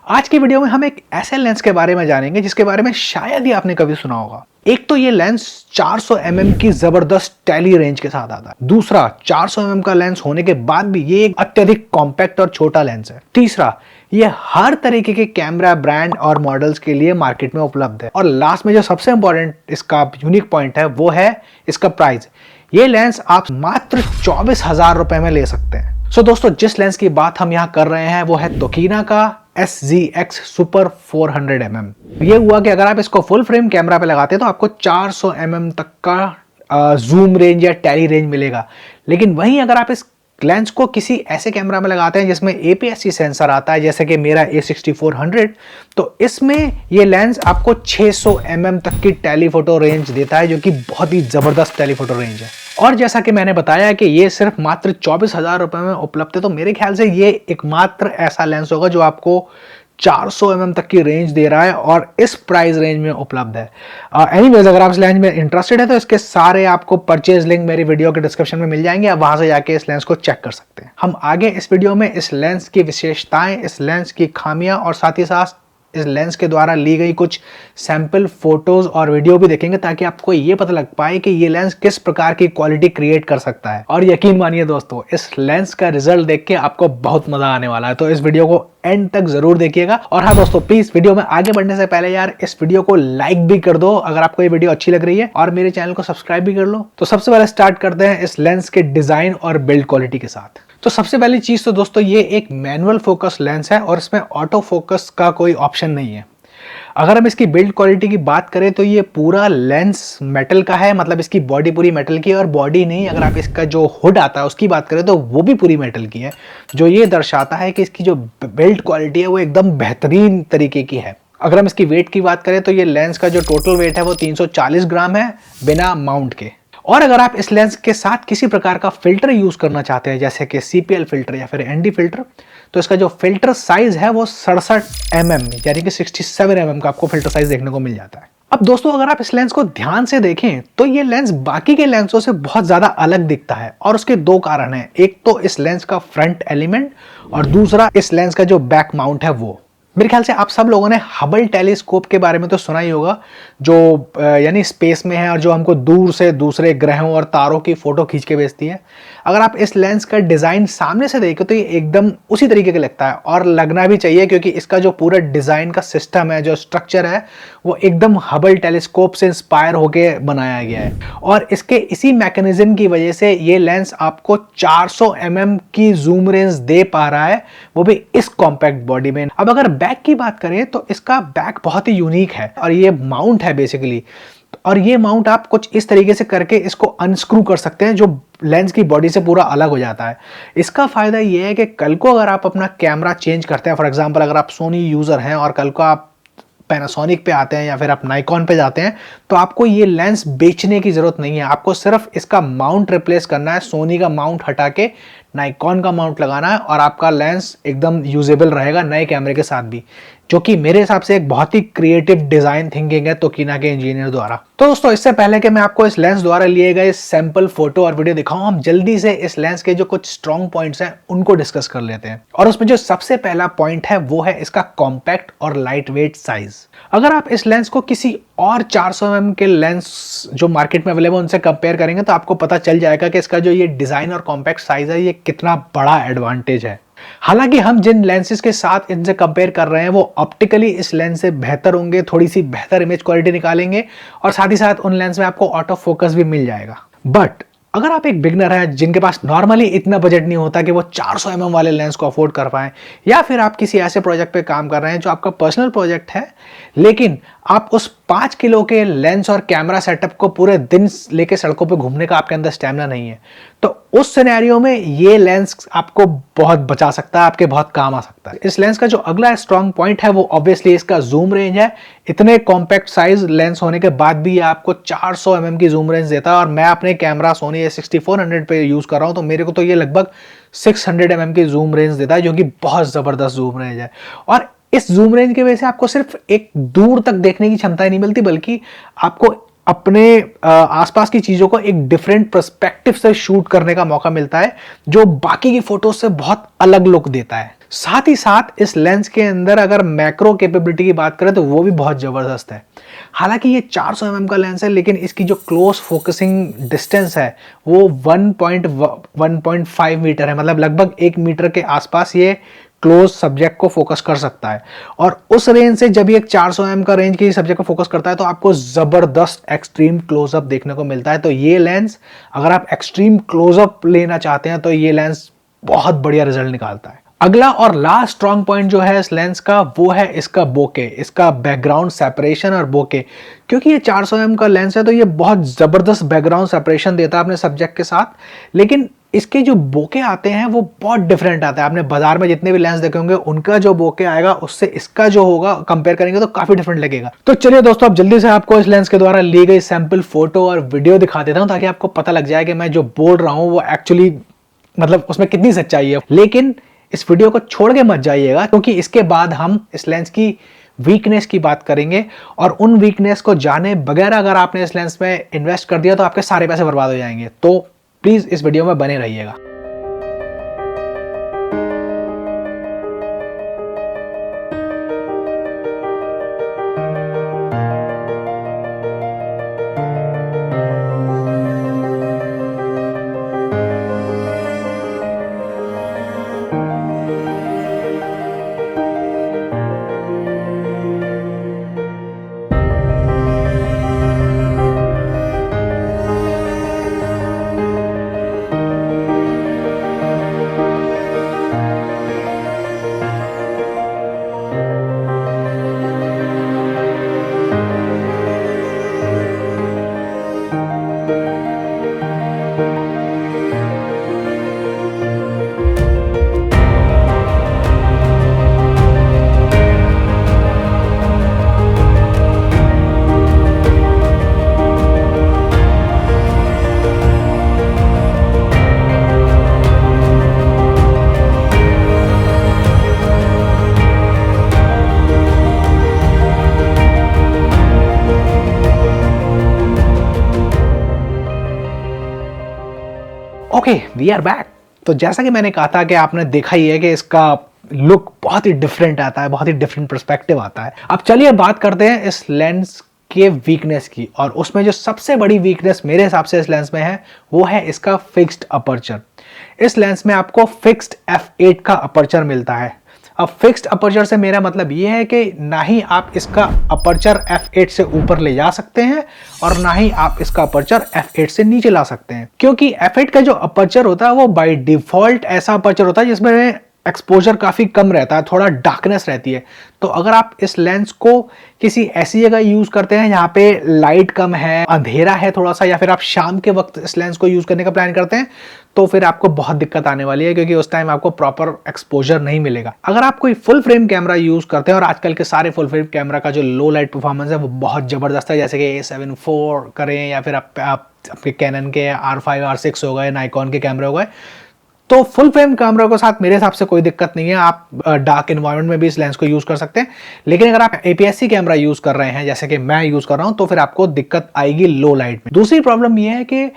आज की वीडियो में हम एक ऐसे लेंस के बारे में जानेंगे जिसके बारे में शायद ही आपने कभी सुना होगा। एक तो ये लेंस 400 mm की जबरदस्त टेली रेंज के साथ आता है। दूसरा, 400 mm का लेंस होने के बाद भी ये एक अत्यधिक कॉम्पैक्ट और छोटा लेंस है। तीसरा, ये हर तरीके के कैमरा ब्रांड और मॉडल्स के लिए मार्केट में उपलब्ध है। और लास्ट में जो सबसे इंपॉर्टेंट इसका यूनिक पॉइंट है वो है इसका प्राइस। ये लेंस आप मात्र 24,000 रुपए में ले सकते हैं। सो दोस्तों, जिस लेंस की बात हम यहाँ कर रहे हैं वो है तोकीना का SZX सुपर 400 mm। ये हुआ कि अगर आप इसको फुल फ्रेम कैमरा पे लगाते हैं तो आपको 400 mm तक का जूम रेंज या टेली रेंज मिलेगा। लेकिन वहीं अगर आप इस लेंस को किसी ऐसे कैमरा में लगाते हैं जिसमें APS-C सेंसर आता है, जैसे कि मेरा A6400, तो इसमें ये लेंस आपको 600 mm तक की टेलीफोटो रेंज देता है, जो कि बहुत ही जबरदस्त टेलीफोटो रेंज है। और जैसा कि मैंने बताया कि ये सिर्फ मात्र 24,000 रुपए में उपलब्ध है, तो मेरे ख्याल से ये एकमात्र ऐसा लेंस होगा जो आपको 400 mm तक की रेंज दे रहा है और इस प्राइस रेंज में उपलब्ध है। एनीवेज, अगर आप इस लेंस में इंटरेस्टेड है तो इसके सारे आपको परचेज लिंक मेरी वीडियो के डिस्क्रिप्शन में मिल जाएंगे। आप वहां से जाके इस लेंस को चेक कर सकते हैं। हम आगे इस वीडियो में इस लेंस की विशेषताएं, इस लेंस की खामियां और साथ ही साथ इस लेंस के द्वारा ली गई कुछ सैंपल फोटोज और वीडियो भी देखेंगे, ताकि आपको ये पता लग पाए कि ये लेंस किस प्रकार की क्वालिटी क्रिएट कर सकता है। और यकीन मानिए दोस्तों, इस लेंस का रिजल्ट देख के आपको बहुत मजा आने वाला है, तो इस वीडियो को एंड तक जरूर देखिएगा। और हाँ दोस्तों, प्लीज वीडियो में आगे बढ़ने से पहले यार इस वीडियो को लाइक भी कर दो अगर आपको ये वीडियो अच्छी लग रही है, और मेरे चैनल को सब्सक्राइब भी कर लो। तो सबसे पहले स्टार्ट करते हैं इस लेंस के डिजाइन और बिल्ड क्वालिटी के साथ। तो सबसे पहली चीज तो दोस्तों, ये एक मैनुअल फोकस लेंस है और इसमें ऑटो फोकस का कोई ऑप्शन नहीं है। अगर हम इसकी बिल्ड क्वालिटी की बात करें तो ये पूरा लेंस मेटल का है, मतलब इसकी बॉडी पूरी मेटल की है। और बॉडी नहीं, अगर आप इसका जो हुड आता है उसकी बात करें तो वो भी पूरी मेटल की है, जो ये दर्शाता है कि इसकी जो बिल्ड क्वालिटी है वो एकदम बेहतरीन तरीके की है। अगर हम इसकी वेट की बात करें तो ये लेंस का जो टोटल वेट है वो 340 ग्राम है बिना माउंट के। और अगर आप इस लेंस के साथ किसी प्रकार का फिल्टर यूज करना चाहते हैं, जैसे कि CPL फिल्टर या फिर ND फिल्टर, तो इसका जो फिल्टर साइज है वो 67 mm यानी कि 67 mm का आपको फिल्टर साइज देखने को मिल जाता है। अब दोस्तों, अगर आप इस लेंस को ध्यान से देखें तो ये लेंस बाकी के लेंसों से बहुत ज्यादा अलग दिखता है, और उसके दो कारण हैं। एक तो इस लेंस का फ्रंट एलिमेंट, और दूसरा इस लेंस का जो बैक माउंट है वो। मेरे ख्याल से आप सब लोगों ने हबल टेलीस्कोप के बारे में तो सुना ही होगा, जो यानी स्पेस में है और जो हमको दूर से दूसरे ग्रहों और तारों की फोटो खींच के भेजती है। अगर आप इस लेंस का डिजाइन सामने से देखें तो ये एकदम उसी तरीके का लगता है, और लगना भी चाहिए, क्योंकि इसका जो पूरा डिजाइन का सिस्टम है, जो स्ट्रक्चर है, वो एकदम हबल टेलीस्कोप से इंस्पायर होके बनाया गया है। और इसके इसी मैकेनिज्म की वजह से ये लेंस आपको 400 mm की जूम रेंज दे पा रहा है, वो भी इस कॉम्पैक्ट बॉडी में। अब अगर बैक की बात करें तो इसका बैक बहुत ही यूनिक है, और ये माउंट है बेसिकली। और ये माउंट आप कुछ इस तरीके से करके इसको अनस्क्रू कर सकते हैं, जो लेंस की बॉडी से पूरा अलग हो जाता है। इसका फायदा ये है कि कल को अगर आप अपना कैमरा चेंज करते हैं, फॉर एग्जांपल अगर आप सोनी यूजर हैं और कल को आप पैनासोनिक पे आते हैं या फिर आप नाइकॉन पे जाते हैं, तो आपको ये लेंस बेचने की जरूरत नहीं है। आपको सिर्फ इसका माउंट रिप्लेस करना है, सोनी का माउंट हटा के नाइकॉन का माउंट लगाना है, और आपका लेंस एकदम यूजेबल रहेगा नए कैमरे के साथ भी, जो कि मेरे हिसाब से एक बहुत ही क्रिएटिव डिजाइन थिंकिंग है तोकीना के इंजीनियर द्वारा। तो दोस्तों, इससे पहले कि मैं आपको इस लेंस द्वारा लिए गए सैंपल फोटो और वीडियो दिखाऊं, हम जल्दी से इस लेंस के जो कुछ स्ट्रॉन्ग पॉइंट्स हैं उनको डिस्कस कर लेते हैं। और उसमें जो सबसे पहला पॉइंट है वो है इसका कॉम्पैक्ट और लाइट वेट साइज। अगर आप इस लेंस को किसी और 400 mm के लेंस जो मार्केट में अवेलेबल उनसे कंपेयर करेंगे तो आपको पता चल जाएगा कि इसका जो ये डिजाइन और कॉम्पैक्ट साइज है, ये कितना बड़ा एडवांटेज है। हालांकि हम जिन लेंसेज के साथ इनसे कंपेयर कर रहे हैं वो ऑप्टिकली इस लेंस से बेहतर होंगे, थोड़ी सी बेहतर इमेज क्वालिटी निकालेंगे, और साथ ही साथ उन लेंस में आपको ऑटो फोकस भी मिल जाएगा। बट अगर आप एक बिगनर हैं जिनके पास नॉर्मली इतना बजट नहीं होता कि वो 400 mm वाले लेंस को अफोर्ड कर पाएं, या फिर आप किसी ऐसे प्रोजेक्ट पे काम कर रहे हैं जो आपका पर्सनल प्रोजेक्ट है, लेकिन आप उस 5 किलो के लेंस और कैमरा सेटअप को पूरे दिन लेके सड़कों पे घूमने का आपके अंदर स्टैमिना नहीं है, तो उस सिनेरियो में ये लेंस आपको बहुत बचा सकता है, आपके बहुत काम आ सकता है। इस लेंस का जो अगला स्ट्रॉन्ग पॉइंट है वो ऑब्वियसली इसका जूम रेंज है। इतने कॉम्पैक्ट साइज लेंस होने के बाद भी ये आपको 400 mm की जूम रेंज देता है, और मैं अपने कैमरा सोनी A6400 पे यूज कर रहा हूं, तो मेरे को तो ये लगभग 600 mm की जूम रेंज देता है, जो कि बहुत जबरदस्त जूम रेंज है। और इस जूम रेंज की वजह से आपको सिर्फ एक दूर तक देखने की क्षमता ही नहीं मिलती, बल्कि आपको अपने आसपास की चीजों को एक डिफरेंट पर्सपेक्टिव से शूट करने का मौका मिलता है, जो बाकी की फोटोज से बहुत अलग लुक देता है। साथ ही साथ इस लेंस के अंदर अगर मैक्रो कैपेबिलिटी की बात करें तो वो भी बहुत ज़बरदस्त है। हालांकि ये 400 mm का लेंस है, लेकिन इसकी जो क्लोज फोकसिंग डिस्टेंस है वो 1.5 मीटर है, मतलब लगभग 1 मीटर के आसपास ये क्लोज सब्जेक्ट को फोकस कर सकता है। और उस रेंज से जब ये 400 mm का रेंज की सब्जेक्ट को फोकस करता है तो आपको जबरदस्त एक्सट्रीम क्लोजअप देखने को मिलता है। तो ये लेंस अगर आप एक्सट्रीम क्लोजअप लेना चाहते हैं तो ये लेंस बहुत बढ़िया रिजल्ट निकालता है। अगला और लास्ट स्ट्रॉन्ग पॉइंट जो है इस लेंस का वो है इसका बोके, इसका बैकग्राउंड सेपरेशन और बोके। क्योंकि ये 400 mm का लेंस है तो ये बहुत जबरदस्त बैकग्राउंड सेपरेशन देता है अपने सब्जेक्ट के साथ, लेकिन इसके जो बोके आते हैं वो बहुत डिफरेंट आता है। आपने बाजार में जितने भी लेंस देखे होंगे उनका जो बोके आएगा उससे इसका जो होगा कंपेयर करेंगे तो काफी डिफरेंट लगेगा। तो चलिए दोस्तों, अब जल्दी से आपको इस लेंस के द्वारा ली गई सैंपल फोटो और वीडियो दिखा देता हूं ताकि आपको पता लग जाए कि मैं जो बोल रहा हूं वो एक्चुअली मतलब उसमें कितनी सच्चाई है। लेकिन इस वीडियो को छोड़ के मत जाइएगा, क्योंकि इसके बाद हम इस लेंस की वीकनेस की बात करेंगे और उन वीकनेस को जाने बगैर अगर आपने इस लेंस में इन्वेस्ट कर दिया तो आपके सारे पैसे बर्बाद हो जाएंगे। तो प्लीज इस वीडियो में बने रहिएगा। Okay, we are back. तो जैसा कि मैंने कहा था कि आपने देखा ही है कि इसका लुक बहुत ही डिफरेंट आता है, बहुत ही डिफरेंट पर्सपेक्टिव आता है। अब चलिए बात करते हैं इस लेंस के वीकनेस की, और उसमें जो सबसे बड़ी वीकनेस मेरे हिसाब से इस लेंस में है वो है इसका फिक्स्ड अपर्चर। इस लेंस में आपको फिक्स्ड f8 का अपर्चर मिलता है। अब फिक्स्ड अपर्चर से मेरा मतलब ये है कि ना ही आप इसका अपर्चर f8 से ऊपर ले जा सकते हैं और ना ही आप इसका अपर्चर f8 से नीचे ला सकते हैं, क्योंकि f8 का जो अपर्चर होता है वो बाय डिफॉल्ट ऐसा अपर्चर होता है जिसमें एक्सपोजर काफी कम रहता है, थोड़ा डार्कनेस रहती है। तो अगर आप इस लेंस को किसी ऐसी जगह यूज करते हैं जहां पे लाइट कम है, अंधेरा है थोड़ा सा, या फिर आप शाम के वक्त इस लेंस को यूज करने का प्लान करते हैं, तो फिर आपको बहुत दिक्कत आने वाली है, क्योंकि उस टाइम आपको प्रॉपर एक्सपोजर नहीं मिलेगा। अगर आप कोई फुल फ्रेम कैमरा यूज करते हैं, और आजकल के सारे फुल फ्रेम कैमरा का जो लो लाइट परफॉर्मेंस है वो बहुत जबरदस्त है, जैसे कि A7 IV करें या फिर आप आपके कैनन के R5 R6 हो गए, नाइकॉन के कैमरे हो गए, तो फुल फ्रेम कैमरा के साथ मेरे हिसाब से कोई दिक्कत नहीं है। आप डार्क एनवायरनमेंट में भी इस लेंस को यूज कर सकते हैं। लेकिन अगर आप APS-C कैमरा यूज कर रहे हैं जैसे कि मैं यूज कर रहा हूं, तो फिर आपको दिक्कत आएगी लो लाइट में। दूसरी प्रॉब्लम यह है कि,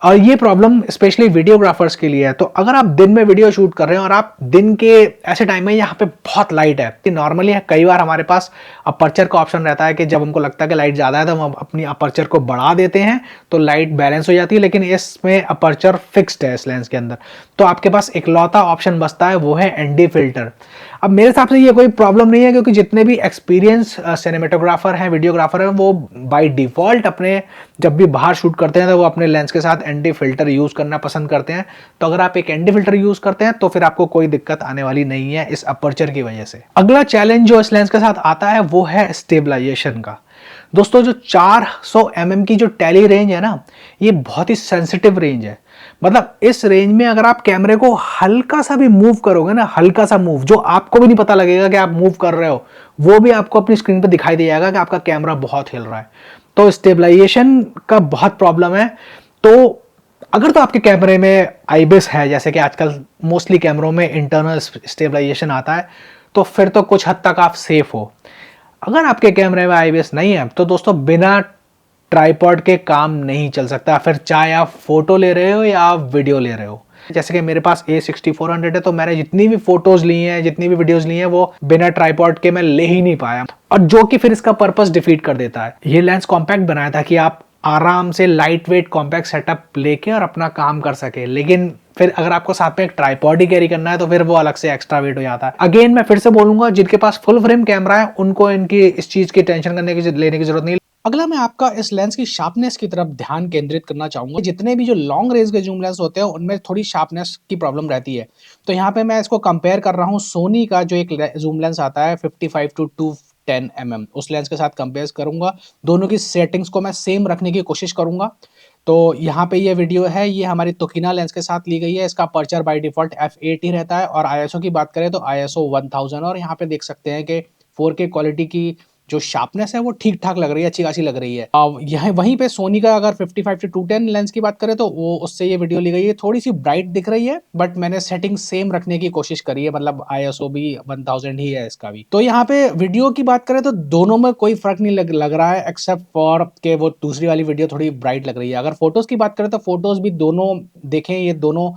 और ये प्रॉब्लम स्पेशली वीडियोग्राफर्स के लिए है, तो अगर आप दिन में वीडियो शूट कर रहे हैं और आप दिन के ऐसे टाइम में यहाँ पे बहुत लाइट है, नॉर्मली कई बार हमारे पास अपर्चर का ऑप्शन रहता है कि जब हमको लगता है कि लाइट ज्यादा है तो हम अपनी अपर्चर को बढ़ा देते हैं तो लाइट बैलेंस हो जाती है, लेकिन इसमें अपर्चर फिक्स्ड है इस लेंस के अंदर। तो आपके पास इकलौता ऑप्शन बचता है, वो है ND फिल्टर। अब मेरे हिसाब से ये कोई प्रॉब्लम नहीं है, क्योंकि जितने भी एक्सपीरियंस सिनेमेटोग्राफर हैं, वीडियोग्राफर हैं, वो बाय डिफॉल्ट अपने जब भी बाहर शूट करते हैं तो वो अपने लेंस के साथ ND फिल्टर यूज करना पसंद करते हैं। तो अगर आप एक ND फिल्टर यूज करते हैं तो फिर आपको कोई दिक्कत आने वाली नहीं है इस अपर्चर की वजह से। अगला चैलेंज जो इस लेंस के साथ आता है वो है स्टेबलाइजेशन का। दोस्तों, जो 400 mm की जो टेली रेंज है ना, ये बहुत ही सेंसिटिव रेंज है। मतलब इस रेंज में अगर आप कैमरे को हल्का सा भी मूव करोगे ना, हल्का सा मूव, जो आपको भी नहीं पता लगेगा कि आप मूव कर रहे हो, वो भी आपको अपनी स्क्रीन पे दिखाई दे जाएगा कि आपका कैमरा बहुत हिल रहा है। तो स्टेबलाइजेशन का बहुत प्रॉब्लम है। तो अगर तो आपके कैमरे में IBIS है, जैसे कि आजकल मोस्टली कैमरों में इंटरनल स्टेबलाइजेशन आता है, तो फिर तो कुछ हद तक आप सेफ हो। अगर आपके कैमरे में IBIS नहीं है तो दोस्तों बिना ट्राइपॉड के काम नहीं चल सकता, फिर चाहे आप फोटो ले रहे हो या आप वीडियो ले रहे हो। जैसे कि मेरे पास A6400 है, तो मैंने जितनी भी फोटोज ली हैं, जितनी भी वीडियोस ली हैं, वो बिना ट्राइपॉड के मैं ले ही नहीं पाया, और जो कि फिर इसका पर्पस डिफीट कर देता है। ये लेंस कॉम्पैक्ट बनाया था कि आप आराम से लाइट वेट कॉम्पैक्ट सेटअप लेके और अपना काम कर सके, लेकिन फिर अगर आपको साथ में एक ट्राइपॉड ही कैरी करना है तो फिर वो अलग से एक्स्ट्रा वेट हो जाता है। अगेन मैं फिर से बोलूंगा, जिनके पास फुल फ्रेम कैमरा है उनको इनकी इस चीज की टेंशन लेने की जरूरत नहीं। अगला मैं आपका इस लेंस की शार्पनेस की तरफ ध्यान केंद्रित करना चाहूंगा। जितने भी जो लॉन्ग रेंज के जूम लेंस होते हैं उनमें थोड़ी शार्पनेस की प्रॉब्लम रहती है। तो यहाँ पे मैं इसको कंपेयर कर रहा हूँ सोनी का जो एक जूम लेंस आता है 55 to 210 mm, उस लेंस के साथ कंपेयर करूंगा। दोनों की सेटिंग्स को मैं सेम रखने की कोशिश करूंगा। तो यहाँ पे ये वीडियो है, ये हमारी तोकीना लेंस के साथ ली गई है। इसका अपर्चर बाय डिफॉल्ट f8 ही रहता है, और ISO की बात करें तो ISO 1000, और यहाँ पे देख सकते हैं कि 4K क्वालिटी की जो शार्पनेस है वो ठीक ठाक लग रही है, अच्छी खासी लग रही है। यह वहीं पे सोनी का अगर 55 to 210 लेंस की बात करें तो वो उससे ये वीडियो ली गई है, थोड़ी सी ब्राइट दिख रही है, बट मैंने सेटिंग सेम रखने की कोशिश करी है, मतलब ISO भी 1000 ही है इसका भी। तो यहाँ पे वीडियो की बात करें तो दोनों में कोई फर्क नहीं लग रहा है, एक्सेप्ट फॉर के वो दूसरी वाली वीडियो थोड़ी ब्राइट लग रही है। अगर फोटोज की बात करें तो फोटोज भी दोनों देखें, ये दोनों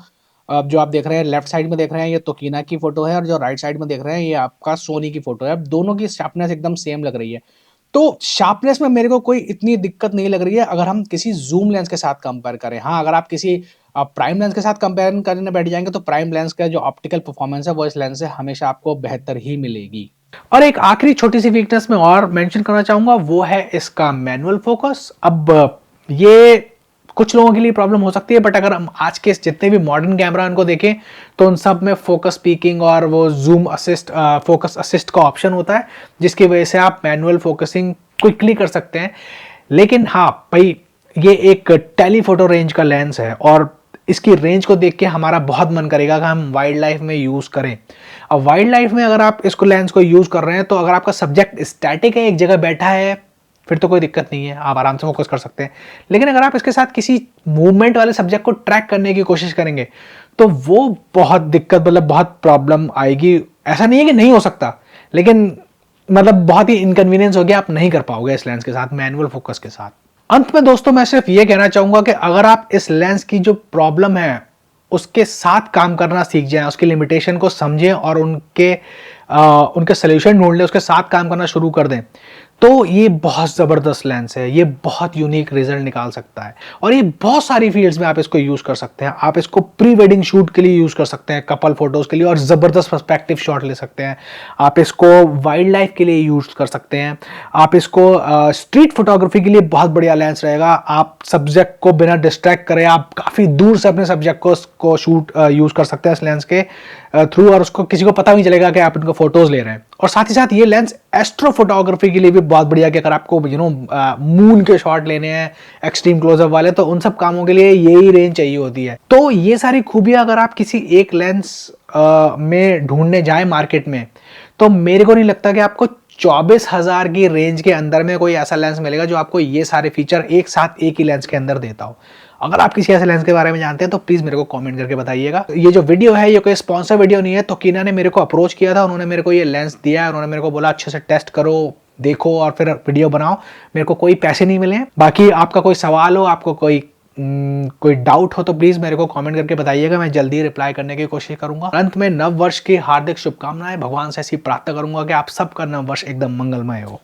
अब जो आप देख रहे हैं लेफ्ट साइड में देख रहे हैं ये तोकीना की फोटो है, और जो राइट साइड में देख रहे हैं ये आपका सोनी की फोटो है। अब दोनों की शार्पनेस एकदम सेम लग रही है। तो शार्पनेस में मेरे को कोई इतनी दिक्कत नहीं लग रही है अगर हम किसी जूम लेंस के साथ कंपेयर करें। हाँ, अगर आप किसी प्राइम लेंस के साथ कंपेयर करने बैठ जाएंगे तो प्राइम लेंस का जो ऑप्टिकल परफॉर्मेंस है वो इस लेंस से हमेशा आपको बेहतर ही मिलेगी। और एक आखिरी छोटी सी वीकनेस में और मेंशन करना चाहूंगा, वो है इसका मैनुअल फोकस। अब ये कुछ लोगों के लिए प्रॉब्लम हो सकती है, बट अगर हम आज के जितने भी मॉडर्न कैमरा उनको देखें तो उन सब में फोकस पीकिंग और वो जूम असिस्ट, फोकस असिस्ट का ऑप्शन होता है, जिसकी वजह से आप मैनुअल फोकसिंग क्विकली कर सकते हैं। लेकिन हाँ भाई, ये एक टेलीफोटो रेंज का लेंस है, और इसकी रेंज को देख के हमारा बहुत मन करेगा कि हम वाइल्ड लाइफ में यूज करें। अब वाइल्ड लाइफ में अगर आप इसको लेंस को यूज कर रहे हैं, तो अगर आपका सब्जेक्ट स्टैटिक है, एक जगह बैठा है, फिर तो कोई दिक्कत नहीं है, आप आराम से फोकस कर सकते हैं। लेकिन अगर आप इसके साथ किसी मूवमेंट वाले सब्जेक्ट को ट्रैक करने की कोशिश करेंगे तो वो बहुत दिक्कत, मतलब बहुत प्रॉब्लम आएगी। ऐसा नहीं है कि नहीं हो सकता, लेकिन मतलब बहुत ही इनकन्वीनियंस हो गया, आप नहीं कर पाओगे इस लेंस के साथ, मैनुअल फोकस के साथ। अंत में दोस्तों मैं सिर्फ ये कहना चाहूंगा कि अगर आप इस लेंस की जो प्रॉब्लम है उसके साथ काम करना सीख जाएं, उसकी लिमिटेशन को समझें और उनके सोल्यूशन ढूंढ लें, उसके साथ काम करना शुरू कर दें, तो ये बहुत ज़बरदस्त लेंस है। ये बहुत यूनिक रिजल्ट निकाल सकता है, और ये बहुत सारी फील्ड्स में आप इसको यूज़ कर सकते हैं। आप इसको प्री वेडिंग शूट के लिए यूज़ कर सकते हैं, कपल फोटोज़ के लिए, और ज़बरदस्त पर्सपेक्टिव शॉट ले सकते हैं। आप इसको वाइल्ड लाइफ के लिए यूज़ कर सकते हैं। आप इसको स्ट्रीट फोटोग्राफी के लिए बहुत बढ़िया लेंस रहेगा। आप सब्जेक्ट को बिना डिस्ट्रैक्ट करें आप काफ़ी दूर से अपने सब्जेक्ट को शूट यूज़ कर सकते हैं इस लेंस के थ्रू, और उसको किसी को पता नहीं चलेगा कि आप इनको फोटोज़ ले रहे हैं। और साथ ही साथ ये लेंस एस्ट्रो फोटोग्राफी के लिए भी बहुत बढ़िया, कि अगर आपको मून के शॉट लेने हैं एक्सट्रीम क्लोजअप वाले, तो उन सब कामों के लिए यही रेंज चाहिए होती है। तो ये सारी खूबियां अगर आप किसी एक लेंस में ढूंढने जाए मार्केट में, तो मेरे को नहीं लगता कि आपको 24,000 की रेंज के अंदर में कोई ऐसा लेंस मिलेगा जो आपको ये सारे फीचर एक साथ एक ही लेंस के अंदर देता हो। अगर आप किसी ऐसे लेंस के बारे में जानते हैं तो प्लीज मेरे को कमेंट करके बताइएगा। ये जो वीडियो है ये कोई स्पॉन्सर वीडियो नहीं है। तोकीना ने मेरे को अप्रोच किया था, उन्होंने मेरे को ये लेंस दिया है, उन्होंने मेरे को बोला अच्छे से टेस्ट करो, देखो और फिर वीडियो बनाओ। मेरे को कोई पैसे नहीं मिले हैं। बाकी आपका कोई सवाल हो, आपको कोई डाउट हो तो प्लीज मेरे को कमेंट करके बताइएगा, मैं जल्दी रिप्लाई करने की कोशिश करूंगा। अंत में नव वर्ष की हार्दिक शुभकामनाएं, भगवान से ऐसी प्रार्थना करूंगा कि आप सबका नव वर्ष एकदम मंगलमय हो।